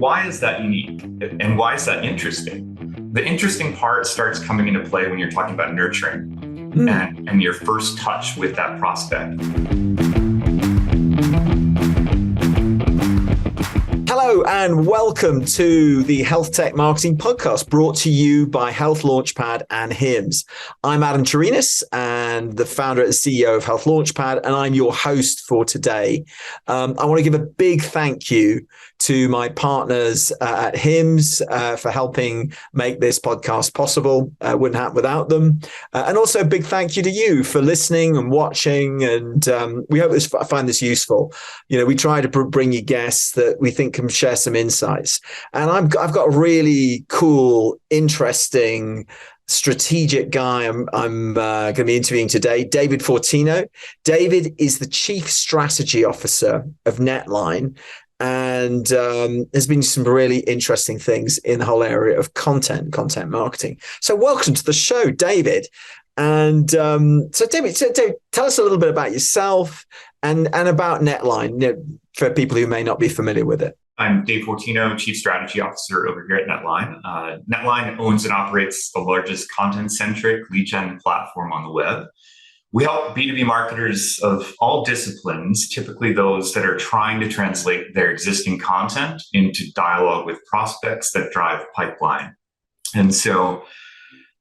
why is that unique? And why is that interesting? The interesting part starts coming into play when you're talking about nurturing and your first touch with that prospect. Hello and welcome to the Healthtech Marketing Podcast, brought to you by Health Launchpad and HIMSS. I'm Adam Chirinis, and the founder and CEO of Health Launchpad, and I'm your host for today. I want to give a big thank you to my partners at HIMSS for helping make this podcast possible. Wouldn't happen without them. And also a big thank you to you for listening and watching. And we hope find this useful. You know, we try to bring you guests that we think can share some insights. And I've got a really cool, interesting, strategic guy I'm going to be interviewing today, David Fortino. David is the Chief Strategy Officer of Netline, and there's been some really interesting things in the whole area of content marketing. So welcome to the show, David. And so David, tell us a little bit about yourself and about Netline, you know, for people who may not be familiar with it. I'm Dave Fortino, Chief Strategy Officer over here at Netline. Netline owns and operates the largest content-centric lead gen platform on the web. We help B2B marketers of all disciplines, typically those that are trying to translate their existing content into dialogue with prospects that drive pipeline. And so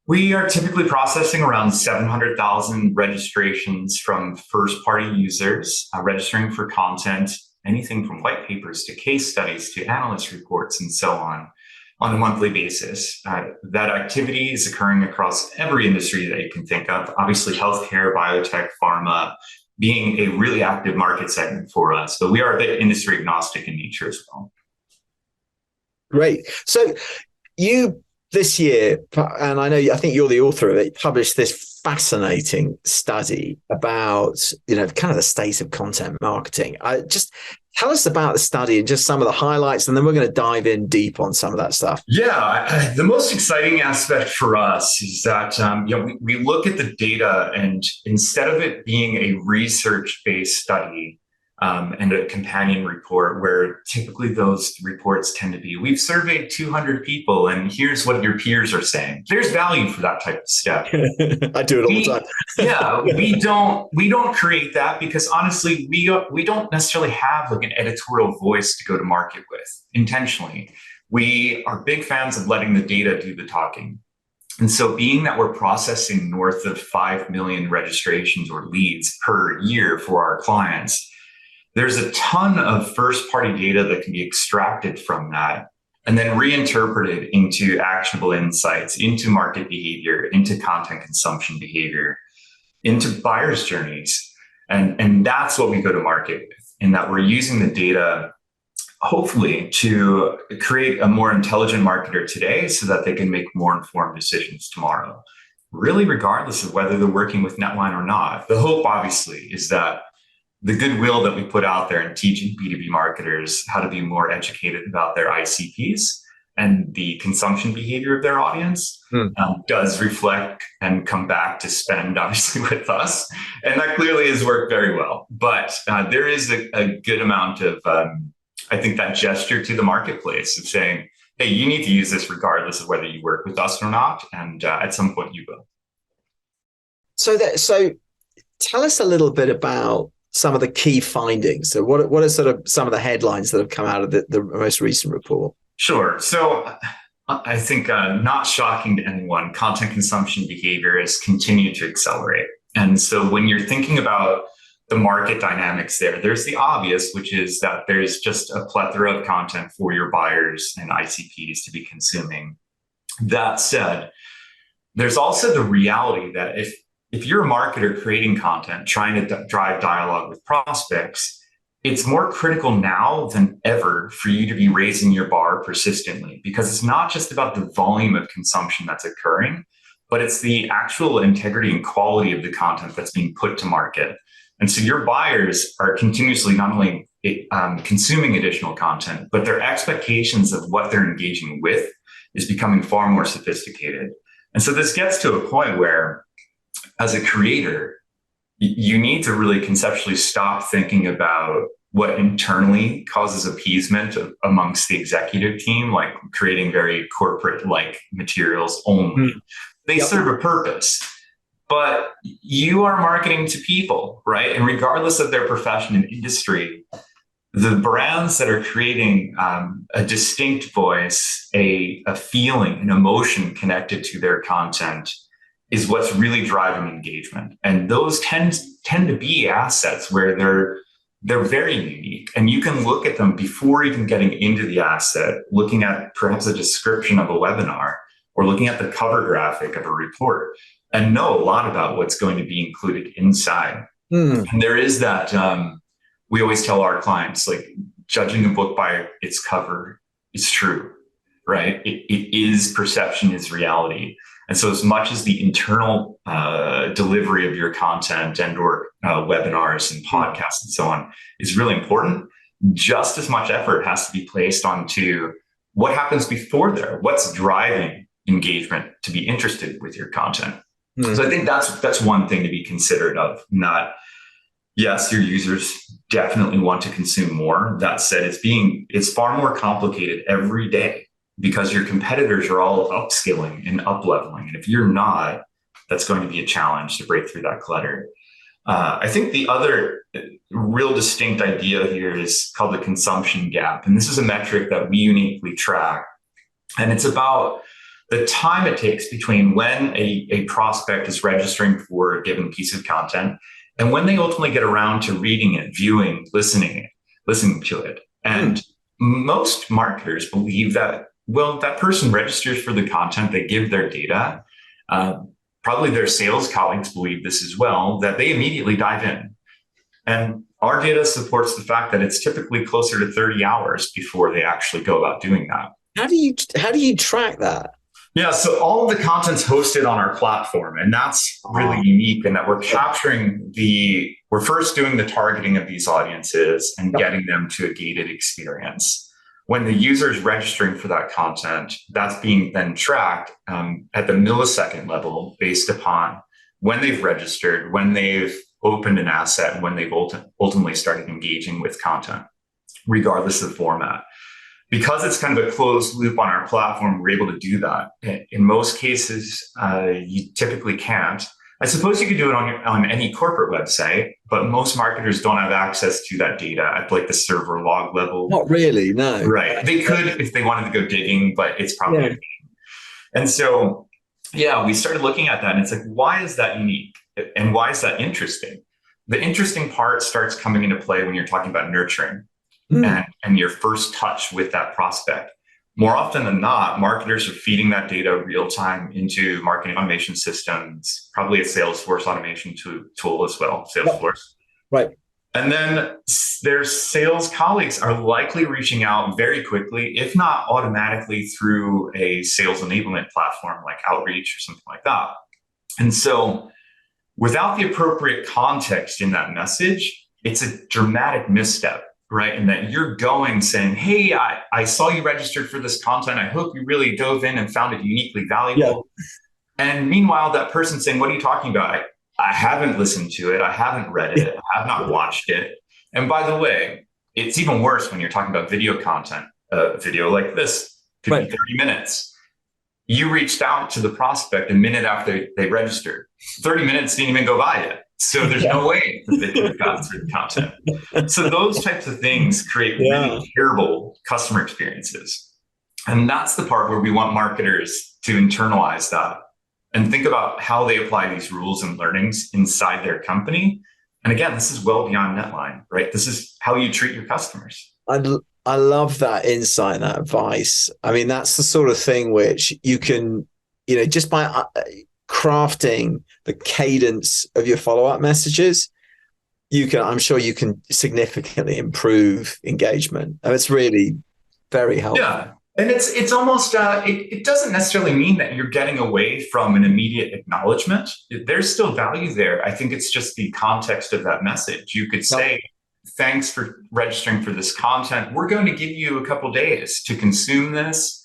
we are typically processing around 700,000 registrations from first-party users registering for content, anything from white papers to case studies to analyst reports and so on a monthly basis. That activity is occurring across every industry that you can think of. Obviously, healthcare, biotech, pharma being a really active market segment for us, but we are a bit industry agnostic in nature as well. Great. So you this year, and I think you're the author of it, published this fascinating study about, you know, kind of the state of content marketing. Just tell us about the study and just some of the highlights, and then we're going to dive in deep on some of that stuff. Yeah, the most exciting aspect for us is that we look at the data, and instead of it being a research-based study and a companion report, where typically those reports tend to be, we've surveyed 200 people and here's what your peers are saying. There's value for that type of step. I do it all the time. Yeah, we don't create that because honestly, we don't necessarily have like an editorial voice to go to market with intentionally. We are big fans of letting the data do the talking. And so being that we're processing north of 5 million registrations or leads per year for our clients, there's a ton of first-party data that can be extracted from that and then reinterpreted into actionable insights, into market behavior, into content consumption behavior, into buyers' journeys. And that's what we go to market with, in that we're using the data, hopefully, to create a more intelligent marketer today so that they can make more informed decisions tomorrow, really regardless of whether they're working with Netline or not. The hope, obviously, is that the goodwill that we put out there in teaching B2B marketers how to be more educated about their ICPs and the consumption behavior of their audience does reflect and come back to spend, obviously, with us. And that clearly has worked very well. But there is a good amount of, I think, that gesture to the marketplace of saying, hey, you need to use this regardless of whether you work with us or not. And at some point you will. So tell us a little bit about some of the key findings. So what are sort of some of the headlines that have come out of the most recent report? Sure. So I think not shocking to anyone, content consumption behavior has continued to accelerate. And so when you're thinking about the market dynamics there's the obvious, which is that there's just a plethora of content for your buyers and ICPs to be consuming. That said, there's also the reality that if you're a marketer creating content, trying to drive dialogue with prospects, it's more critical now than ever for you to be raising your bar persistently, because it's not just about the volume of consumption that's occurring, but it's the actual integrity and quality of the content that's being put to market. And so your buyers are continuously not only consuming additional content, but their expectations of what they're engaging with is becoming far more sophisticated. And so this gets to a point where, as a creator, you need to really conceptually stop thinking about what internally causes appeasement amongst the executive team, like creating very corporate-like materials only. They serve a purpose, but you are marketing to people, right? And regardless of their profession and industry, the brands that are creating a distinct voice, a feeling, an emotion connected to their content is what's really driving engagement. And those tend to be assets where they're very unique. And you can look at them before even getting into the asset, looking at perhaps a description of a webinar or looking at the cover graphic of a report, and know a lot about what's going to be included inside. And there is that, we always tell our clients, like, judging a book by its cover is true, right? It is perception is reality. And so as much as the internal delivery of your content and or webinars and podcasts and so on is really important, just as much effort has to be placed onto what happens before there, what's driving engagement to be interested with your content. So I think that's one thing to be considerate of. Not, yes, your users definitely want to consume more. That said, it's far more complicated every day because your competitors are all upskilling and up-leveling. And if you're not, that's going to be a challenge to break through that clutter. I think the other real distinct idea here is called the consumption gap. And this is a metric that we uniquely track. And it's about the time it takes between when a prospect is registering for a given piece of content and when they ultimately get around to reading it, viewing, listening to it. And most marketers believe that, well, that person registers for the content, they give their data. Probably their sales colleagues believe this as well, that they immediately dive in. And our data supports the fact that it's typically closer to 30 hours before they actually go about doing that. How do you track that? Yeah, so all of the content's hosted on our platform, and that's really unique in that we're first doing the targeting of these audiences and getting them to a gated experience. When the user is registering for that content, that's being then tracked at the millisecond level based upon when they've registered, when they've opened an asset, and when they've ultimately started engaging with content, regardless of format. Because it's kind of a closed loop on our platform, we're able to do that. In most cases, you typically can't. I suppose you could do it on any corporate website, but most marketers don't have access to that data at like the server log level. Not really, no. Right. They could if they wanted to go digging, but it's probably a pain. And so, yeah, we started looking at that and it's like, why is that unique? And why is that interesting? The interesting part starts coming into play when you're talking about nurturing. And your first touch with that prospect. More often than not, marketers are feeding that data real time into marketing automation systems, probably a Salesforce automation tool as well, Salesforce. Right. And then their sales colleagues are likely reaching out very quickly, if not automatically, through a sales enablement platform like Outreach or something like that. And so without the appropriate context in that message, it's a dramatic misstep. Right. And that you're going saying, hey, I saw you registered for this content. I hope you really dove in and found it uniquely valuable. Yeah. And meanwhile, that person's saying, what are you talking about? I haven't listened to it. I haven't read it. I have not watched it. And by the way, it's even worse when you're talking about video content. Video like this could be 30 minutes. You reached out to the prospect a minute after they registered. 30 minutes didn't even go by yet. So there's no way that they could have gotten through the content. So those types of things create really terrible customer experiences. And that's the part where we want marketers to internalize that and think about how they apply these rules and learnings inside their company. And again, this is well beyond Netline, right? This is how you treat your customers. I love that insight, that advice. I mean, that's the sort of thing which you can, just by crafting the cadence of your follow-up messages, I'm sure you can significantly improve engagement. And it's really very helpful. Yeah. And it's almost, it doesn't necessarily mean that you're getting away from an immediate acknowledgement. There's still value there. I think it's just the context of that message. You could say, thanks for registering for this content. We're going to give you a couple days to consume this.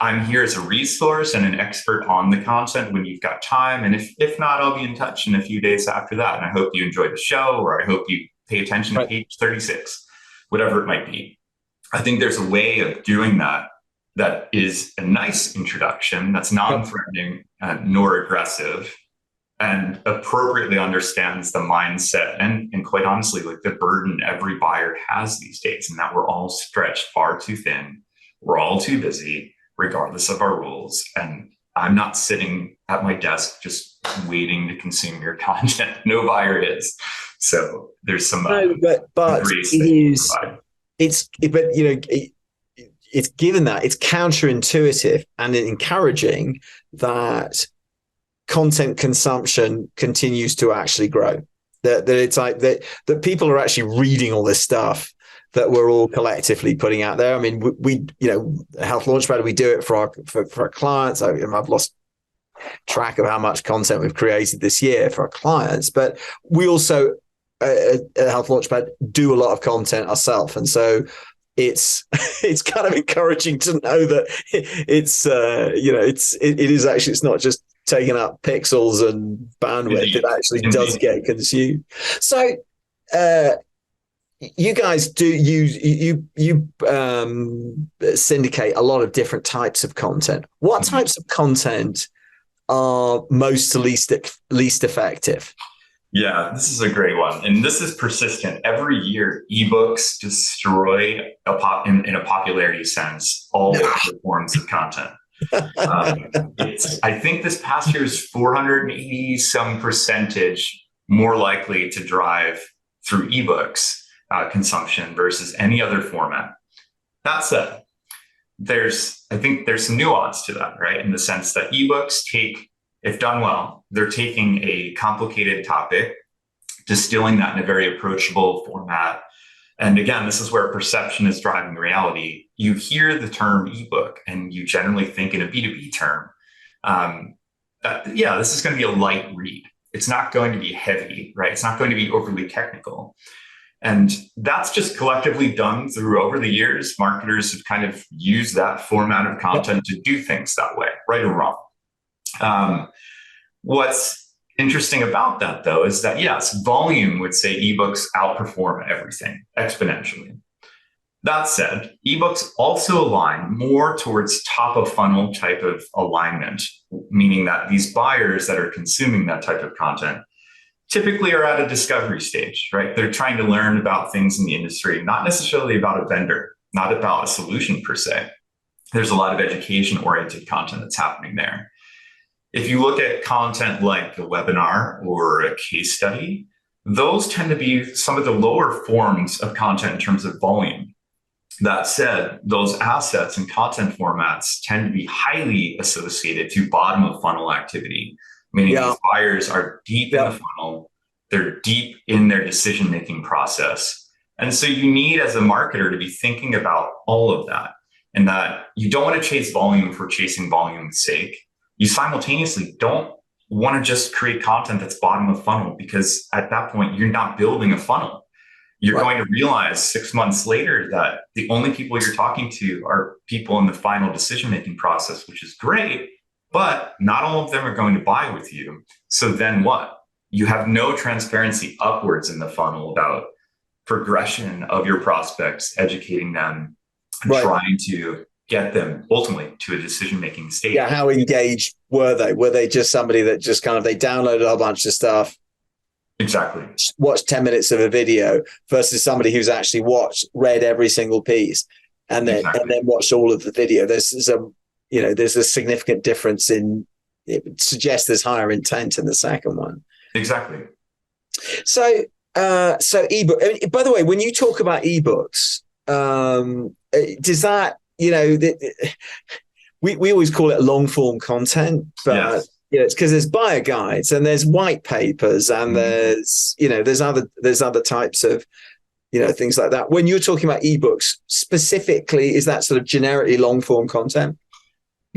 I'm here as a resource and an expert on the content when you've got time. And if not, I'll be in touch in a few days after that. And I hope you enjoy the show, or I hope you pay attention to page 36, whatever it might be. I think there's a way of doing that that is a nice introduction, that's non-threatening nor aggressive, and appropriately understands the mindset and quite honestly, like the burden every buyer has these days, and that we're all stretched far too thin. We're all too busy, regardless of our roles. And I'm not sitting at my desk just waiting to consume your content. No buyer is. So there's some but grace it that you is provide. but you know it's given that it's counterintuitive and encouraging that content consumption continues to actually grow. That it's like that people are actually reading all this stuff that we're all collectively putting out there. I mean, we you know, Health Launchpad, we do it for our clients. I've lost track of how much content we've created this year for our clients, but we also at Health Launchpad do a lot of content ourselves, and so it's kind of encouraging to know that it's you know it is actually, it's not just taking up pixels and bandwidth. Indeed. It actually does get consumed. So you guys do you syndicate a lot of different types of content. What types of content are most to least effective? Yeah, this is a great one. And this is persistent. Every year, ebooks destroy in a popularity sense all other forms of content. I think this past year is 480 some percentage more likely to drive through ebooks consumption versus any other format. That said, I think there's some nuance to that, right? In the sense that ebooks take, if done well, they're taking a complicated topic, distilling that in a very approachable format. And again, this is where perception is driving reality. You hear the term ebook and you generally think in a B2B term. This is going to be a light read. It's not going to be heavy, right? It's not going to be overly technical. And that's just collectively done through over the years. Marketers have kind of used that format of content to do things that way, right or wrong. What's interesting about that, though, is that, yes, volume would say ebooks outperform everything exponentially. That said, ebooks also align more towards top of funnel type of alignment, meaning that these buyers that are consuming that type of content typically are at a discovery stage, right? They're trying to learn about things in the industry, not necessarily about a vendor, not about a solution per se. There's a lot of education-oriented content that's happening there. If you look at content like a webinar or a case study, those tend to be some of the lower forms of content in terms of volume. That said, those assets and content formats tend to be highly associated to bottom of funnel activity, meaning these buyers are deep in the funnel, they're deep in their decision-making process. And so you need, as a marketer, to be thinking about all of that, and that you don't want to chase volume for chasing volume's sake. You simultaneously don't want to just create content that's bottom of funnel, because at that point, you're not building a funnel. You're going to realize 6 months later that the only people you're talking to are people in the final decision-making process, which is great, but not all of them are going to buy with you. So then what? You have no transparency upwards in the funnel about progression of your prospects, educating them, trying to get them ultimately to a decision-making state. Yeah, how engaged were they? Were they just somebody that just kind of, they downloaded a bunch of stuff? Exactly. Watched 10 minutes of a video versus somebody who's actually read every single piece and then watched all of the video. There's a significant difference in, it suggests there's higher intent in the second one. Exactly. So ebook, by the way, when you talk about ebooks, does that, we always call it long form content, but it's because there's buyer guides and there's white papers and there's other types of, things like that. When you're talking about ebooks specifically, is that sort of generically long form content?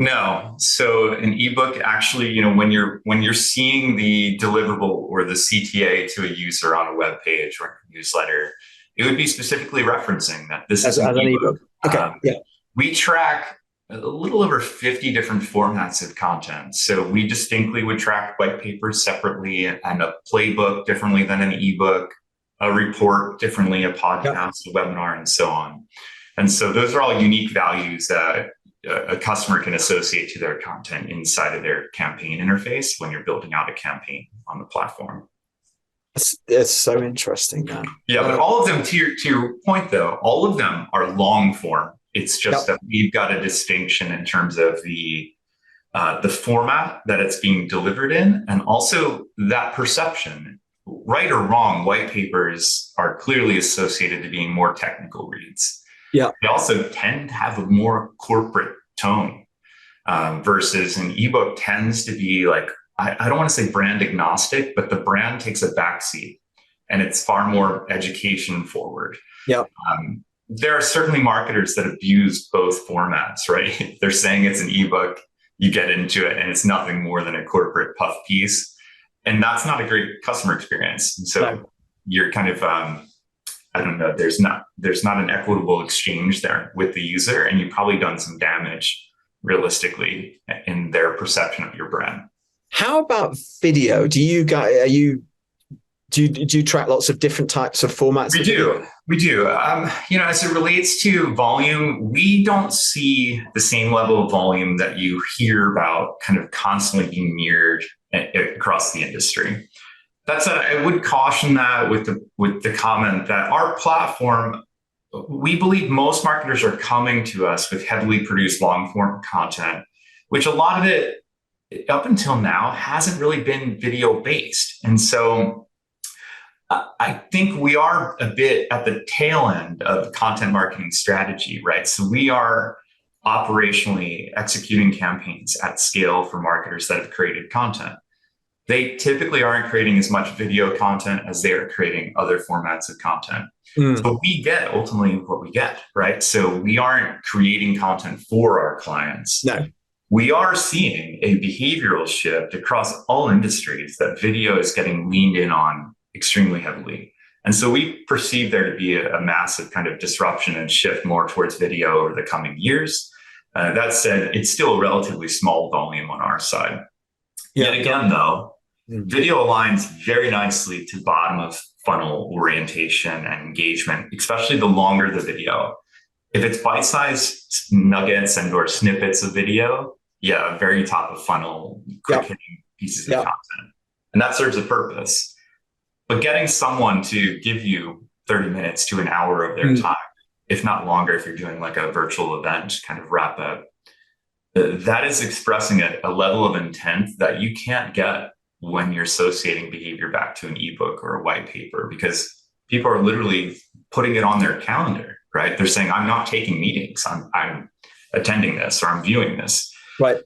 No. So an ebook actually, when you're seeing the deliverable or the CTA to a user on a web page or a newsletter, it would be specifically referencing that this is an ebook. Okay. We track a little over 50 different formats of content. So we distinctly would track white papers separately and a playbook differently than an ebook. a report differently, a podcast, a webinar, and so on. And so those are all unique values that a customer can associate to their content inside of their campaign interface when you're building out a campaign on the platform. It's so interesting, man. Yeah, but all of them, to your point, though, all of them are long form. It's just that we've got a distinction in terms of the format that it's being delivered in, and also that perception. Right or wrong, white papers are clearly associated to being more technical reads. Yeah, they also tend to have a more corporate tone, versus an ebook tends to be like, I don't want to say brand agnostic, but the brand takes a backseat, and it's far more education forward. Yeah. There are certainly marketers that abuse both formats, right? They're saying it's an ebook, you get into it, and it's nothing more than a corporate puff piece. And that's not a great customer experience. And so you're kind of, I don't know, there's not an equitable exchange there with the user, and you've probably done some damage realistically in their perception of your brand. How about video? Do you track lots of different types of formats? We do. As it relates to volume, we don't see the same level of volume that you hear about kind of constantly being mirrored across the industry. That said, I would caution that with the comment that our platform, we believe most marketers are coming to us with heavily produced long form content, which a lot of it up until now hasn't really been video based. And so I think we are a bit at the tail end of content marketing strategy, right? So we are operationally executing campaigns at scale for marketers that have created content. They typically aren't creating as much video content as they are creating other formats of content. So we get ultimately what we get, right? So we aren't creating content for our clients. No. We are seeing a behavioral shift across all industries that video is getting leaned in on extremely heavily. And so we perceive there to be a massive kind of disruption and shift more towards video over the coming years. That said, it's still a relatively small volume on our side. Yet again, though, video aligns very nicely to bottom of funnel orientation and engagement, especially the longer the video. If it's bite-sized nuggets and or snippets of video, very top of funnel, quick hitting pieces of content. And that serves a purpose. But getting someone to give you 30 minutes to an hour of their time, if not longer, if you're doing like a virtual event kind of wrap up, that is expressing a level of intent that you can't get when you're associating behavior back to an ebook or a white paper, because people are literally putting it on their calendar, right? They're saying, I'm not taking meetings, I'm attending this, or I'm viewing this. Right.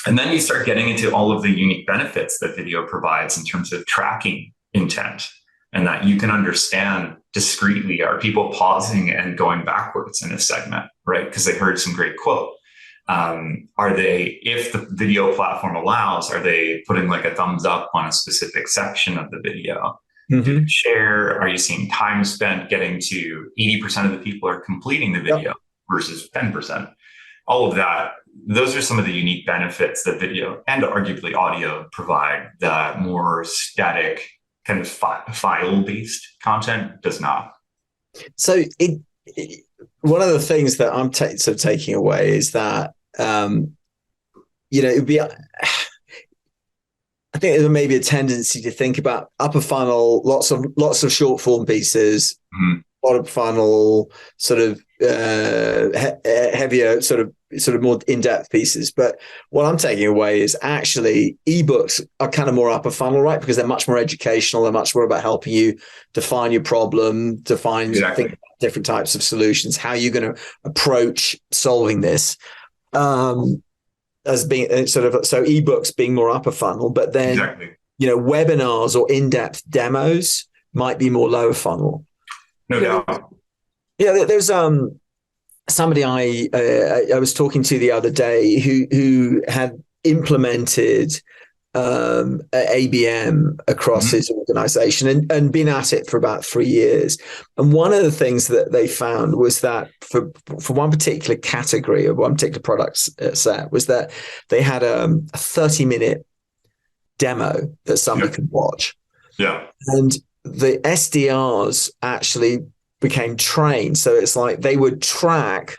And then you start getting into all of the unique benefits that video provides in terms of tracking intent, and that you can understand discreetly, are people pausing and going backwards in a segment, right? Because they heard some great quote. Are they, if the video platform allows, are they putting like a thumbs up on a specific section of the video? Do share? Are you seeing time spent getting to 80% of the people are completing the video versus 10%? All of that, those are some of the unique benefits that video and arguably audio provide that more static kind of file-based content does not. So one of the things that I'm taking away is that, it'd be, I think there may be a tendency to think about upper funnel, lots of short form pieces, bottom funnel, sort of heavier, sort of more in-depth pieces. But what I'm taking away is actually ebooks are kind of more upper funnel, right? Because they're much more educational. They're much more about helping you define your problem, think about different types of solutions, how you're going to approach solving this. As being so ebooks being more upper funnel, but then webinars or in-depth demos might be more lower funnel. No doubt. Yeah, there's somebody I was talking to the other day who had implemented ABM across his organization and been at it for about 3 years. And one of the things that they found was that for one particular category of one particular product set was that they had a 30-minute demo that somebody could watch. Yeah. And the SDRs actually became trained. So it's like they would track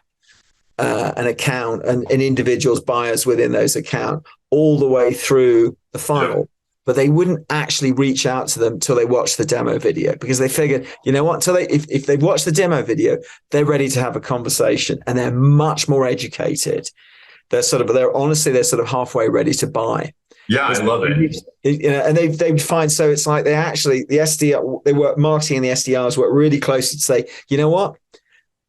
an account and an individual's buyers within those account all the way through the funnel. But they wouldn't actually reach out to them till they watched the demo video, because they figured, you know what, if they've watched the demo video, they're ready to have a conversation and they're much more educated. They're sort of halfway ready to buy. Yeah, I love it. And they find, so it's like they work marketing, and the SDRs work really closely to say, you know what,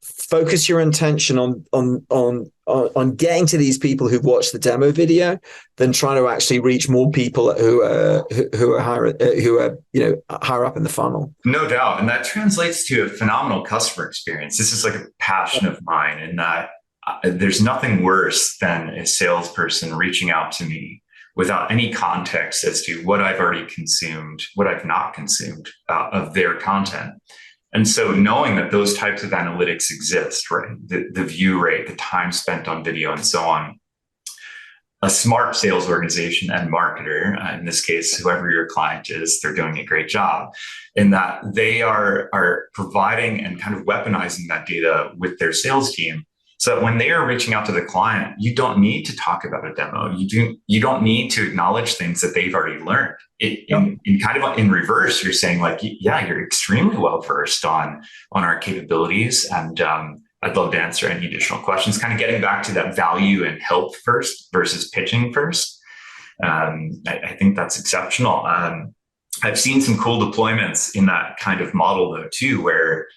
focus your intention on getting to these people who've watched the demo video, than trying to actually reach more people who are higher up in the funnel. No doubt, and that translates to a phenomenal customer experience. This is like a passion of mine, in that there's nothing worse than a salesperson reaching out to me without any context as to what I've already consumed, what I've not consumed of their content. And so knowing that those types of analytics exist, right? The view rate, the time spent on video, and so on. A smart sales organization and marketer, in this case, whoever your client is, they're doing a great job in that they are providing and kind of weaponizing that data with their sales team. So that when they are reaching out to the client, you don't need to talk about a demo. You don't need to acknowledge things that they've already learned. In reverse, you're saying like, yeah, you're extremely well versed on our capabilities, and I'd love to answer any additional questions. Kind of getting back to that value and help first versus pitching first. I think that's exceptional. I've seen some cool deployments in that kind of model though too, where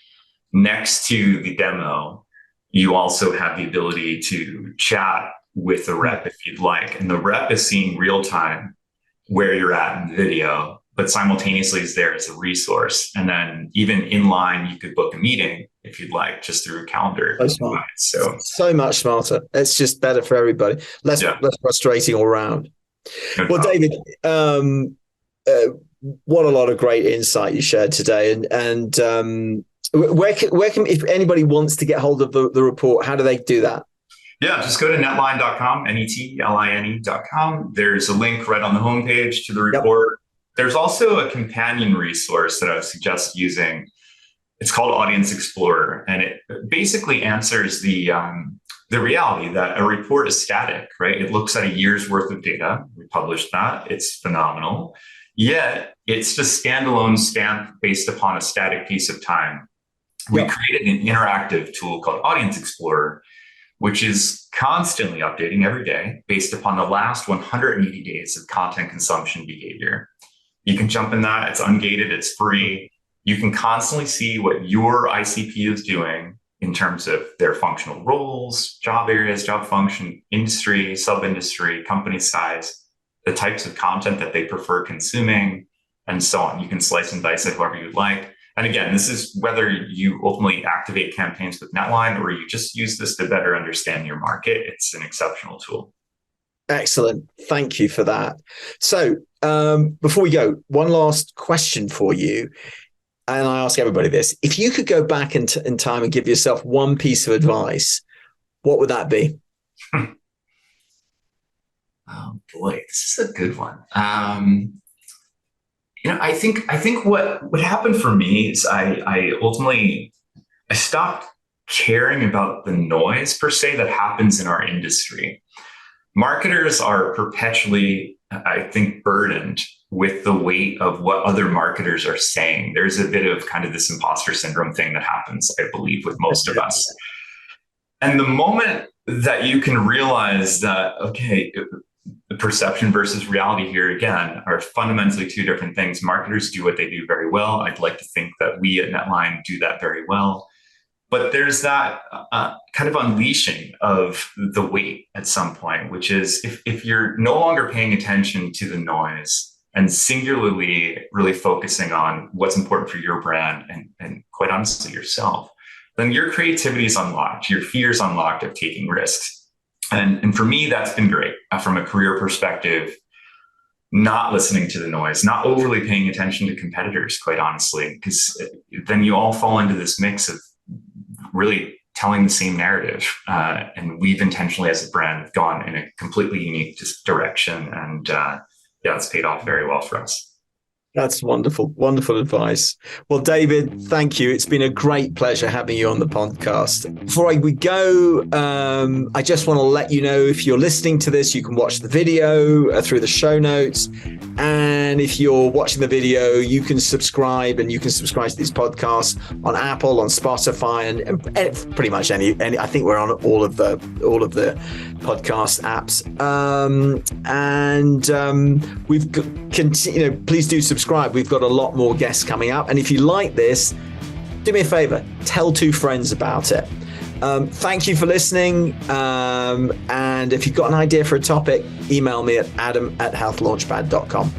next to the demo, you also have the ability to chat with the rep if you'd like. And the rep is seeing real time where you're at in the video, but simultaneously is there as a resource. And then even in line, you could book a meeting if you'd like, just through a calendar. So much smarter. It's just better for everybody. Less frustrating all around. No well, problem. David, what a lot of great insight you shared today. And where can, if anybody wants to get hold of the report, how do they do that? Yeah, just go to netline.com, netline.com. There's a link right on the homepage to the report. Yep. There's also a companion resource that I would suggest using. It's called Audience Explorer, and it basically answers the reality that a report is static, right? It looks at a year's worth of data. We published that. It's phenomenal. Yet it's just standalone stamp based upon a static piece of time. We created an interactive tool called Audience Explorer, which is constantly updating every day based upon the last 180 days of content consumption behavior. You can jump in that. It's ungated. It's free. You can constantly see what your ICP is doing in terms of their functional roles, job areas, job function, industry, sub-industry, company size, the types of content that they prefer consuming, and so on. You can slice and dice it however you'd like. And again, this is whether you ultimately activate campaigns with Netline or you just use this to better understand your market. It's an exceptional tool. Excellent. Thank you for that. So before we go, one last question for you. And I ask everybody this. If you could go back in time and give yourself one piece of advice, what would that be? Oh boy, this is a good one. I think what happened for me is I ultimately stopped caring about the noise per se that happens in our industry. Marketers are perpetually, I think, burdened with the weight of what other marketers are saying. There's a bit of kind of this imposter syndrome thing that happens, I believe, with most of us. And the moment that you can realize that, okay, the perception versus reality here, again, are fundamentally two different things. Marketers do what they do very well. I'd like to think that we at Netline do that very well. But there's that kind of unleashing of the weight at some point, which is if you're no longer paying attention to the noise and singularly really focusing on what's important for your brand and quite honestly yourself, then your creativity is unlocked, your fear is unlocked of taking risks. And for me, that's been great from a career perspective, not listening to the noise, not overly paying attention to competitors, quite honestly, because then you all fall into this mix of really telling the same narrative. And we've intentionally, as a brand, gone in a completely unique direction. And it's paid off very well for us. That's wonderful. Wonderful advice. Well, David, thank you. It's been a great pleasure having you on the podcast. Before we go, I just want to let you know, if you're listening to this, you can watch the video through the show notes. And if you're watching the video, you can subscribe, and you can subscribe to these podcasts on Apple, on Spotify, and pretty much any. I think we're on all of the podcast apps. We've please do subscribe. We've got a lot more guests coming up. And if you like this, do me a favor, tell 2 friends about it. Thank you for listening. And if you've got an idea for a topic, email me at adam@healthlaunchpad.com.